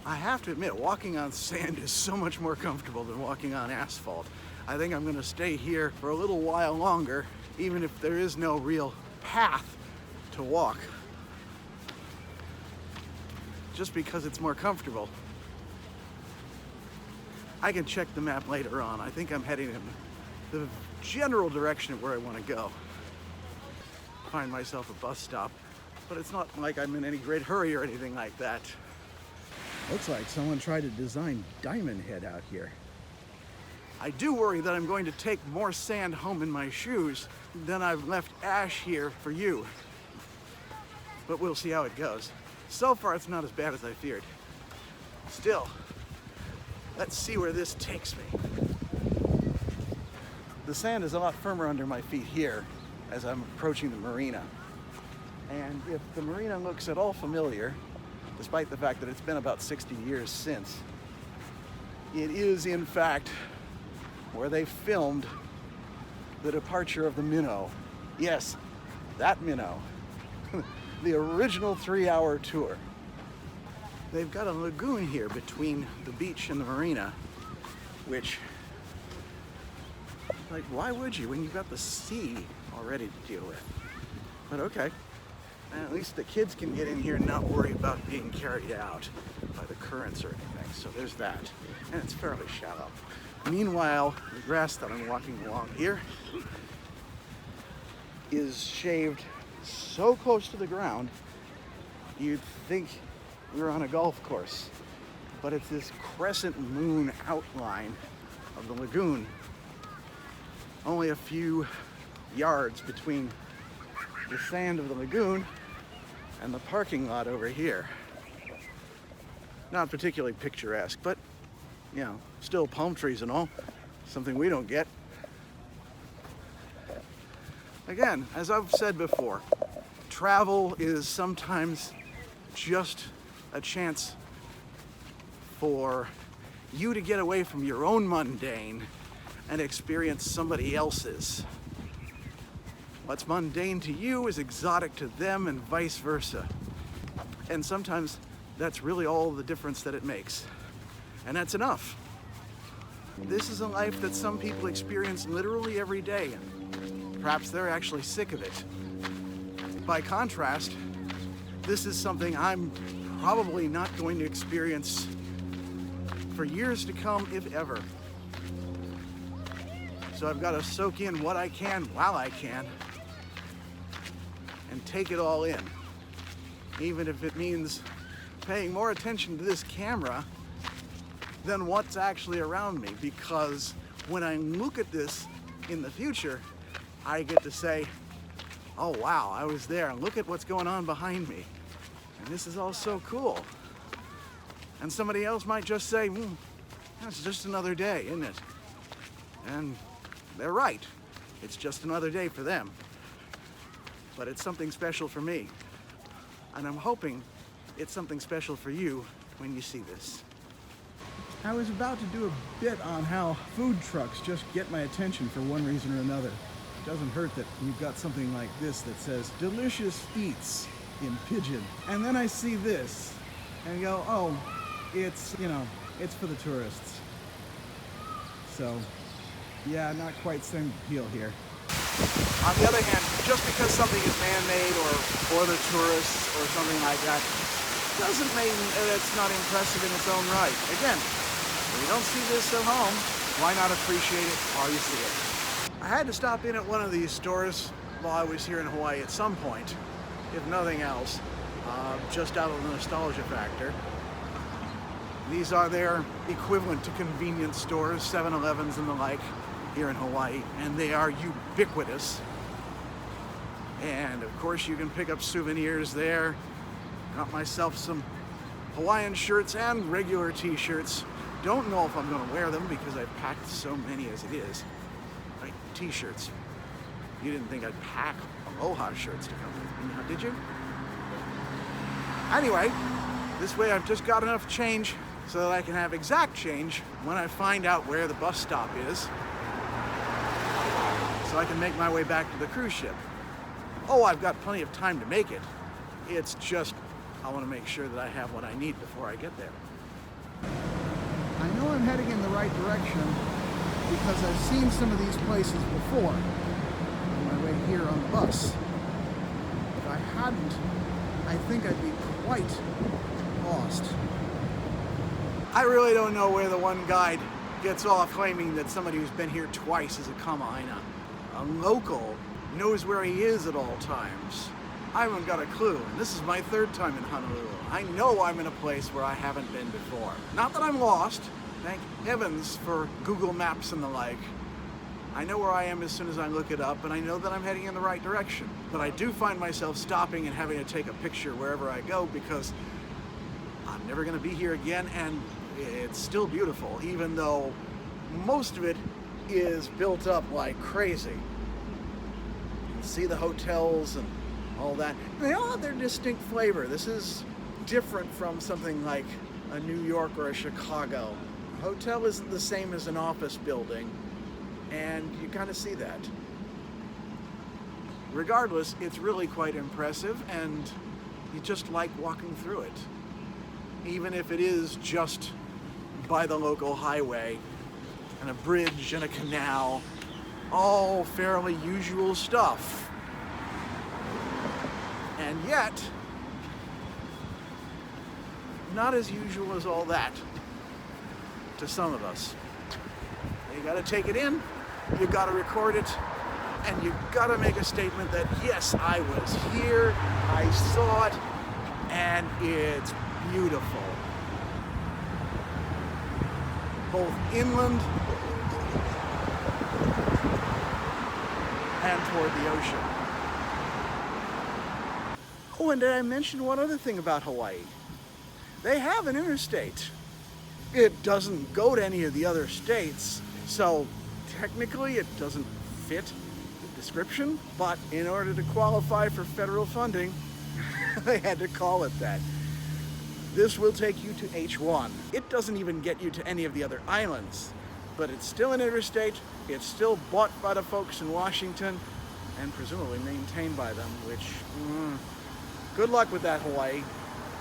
I have to admit, walking on sand is so much more comfortable than walking on asphalt. I think I'm gonna stay here for a little while longer, even if there is no real path to walk, just because it's more comfortable. I can check the map later on. I think I'm heading in the general direction of where I want to go. Find myself a bus stop, but it's not like I'm in any great hurry or anything like that. Looks like someone tried to design Diamond Head out here. I do worry that I'm going to take more sand home in my shoes than I've left ash here for you. But we'll see how it goes. So far, it's not as bad as I feared. Still, let's see where this takes me. The sand is a lot firmer under my feet here as I'm approaching the marina. And if the marina looks at all familiar, despite the fact that it's been about 60 years since, it is in fact where they filmed the departure of the minnow. Yes, that minnow. The original 3-hour tour. They've got a lagoon here between the beach and the marina, which, like, why would you when you've got the sea already to deal with? But okay. And at least the kids can get in here and not worry about being carried out by the currents or anything. So there's that. And it's fairly shallow. Meanwhile, the grass that I'm walking along here is shaved so close to the ground, you'd think we were on a golf course. But it's this crescent moon outline of the lagoon. Only a few yards between the sand of the lagoon and the parking lot over here. Not particularly picturesque, but, you know, still palm trees and all. Something we don't get. Again, as I've said before, travel is sometimes just a chance for you to get away from your own mundane and experience somebody else's. What's mundane to you is exotic to them and vice versa. And sometimes that's really all the difference that it makes. And that's enough. This is a life that some people experience literally every day. Perhaps they're actually sick of it. By contrast, this is something I'm probably not going to experience for years to come, if ever. So I've got to soak in what I can while I can and take it all in, even if it means paying more attention to this camera than what's actually around me, because when I look at this in the future, I get to say, oh wow, I was there, and look at what's going on behind me. And this is all so cool. And somebody else might just say, that's just another day, isn't it? And they're right. It's just another day for them. But it's something special for me. And I'm hoping it's something special for you when you see this. I was about to do a bit on how food trucks just get my attention for one reason or another. It doesn't hurt that you've got something like this that says delicious eats in Pidgin. And then I see this and go, oh, it's, you know, it's for the tourists. So, yeah, not quite same appeal here. On the other hand, just because something is man-made or for the tourists or something like that, doesn't mean that it's not impressive in its own right. Again, if you don't see this at home, why not appreciate it while you see it? I had to stop in at one of these stores while I was here in Hawaii at some point, if nothing else, just out of the nostalgia factor. These are their equivalent to convenience stores, 7-Elevens and the like, here in Hawaii, and they are ubiquitous. And of course you can pick up souvenirs there. Got myself some Hawaiian shirts and regular t-shirts. Don't know if I'm gonna wear them because I've packed so many as it is. Right, t-shirts. You didn't think I'd pack Aloha shirts to come with me, now did you? Anyway, this way I've just got enough change so that I can have exact change when I find out where the bus stop is, so I can make my way back to the cruise ship. Oh, I've got plenty of time to make it. It's just, I want to make sure that I have what I need before I get there. I know I'm heading in the right direction because I've seen some of these places before on my way here on the bus. If I hadn't, I think I'd be quite lost. I really don't know where the one guide gets off claiming that somebody who's been here twice is a kamaaina. A local knows where he is at all times. I haven't got a clue, and this is my third time in Honolulu. I know I'm in a place where I haven't been before. Not that I'm lost, thank heavens for Google Maps and the like. I know where I am as soon as I look it up, and I know that I'm heading in the right direction. But I do find myself stopping and having to take a picture wherever I go because I'm never gonna be here again, and it's still beautiful, even though most of it is built up like crazy. You can see the hotels and all that. They all have their distinct flavor. This is different from something like a New York or a Chicago. A hotel isn't the same as an office building, and you kind of see that. Regardless, it's really quite impressive, and you just like walking through it. Even if it is just by the local highway, and a bridge and a canal, all fairly usual stuff. And yet, not as usual as all that to some of us. You gotta take it in, you gotta record it, and you gotta make a statement that yes, I was here, I saw it, and it's beautiful. Both inland and toward the ocean. Oh, and did I mention one other thing about Hawaii? They have an interstate. It doesn't go to any of the other states, so technically it doesn't fit the description, but in order to qualify for federal funding, they had to call it that. This will take you to H1. It doesn't even get you to any of the other islands, but it's still an interstate, it's still bought by the folks in Washington, and presumably maintained by them, which, good luck with that, Hawaii.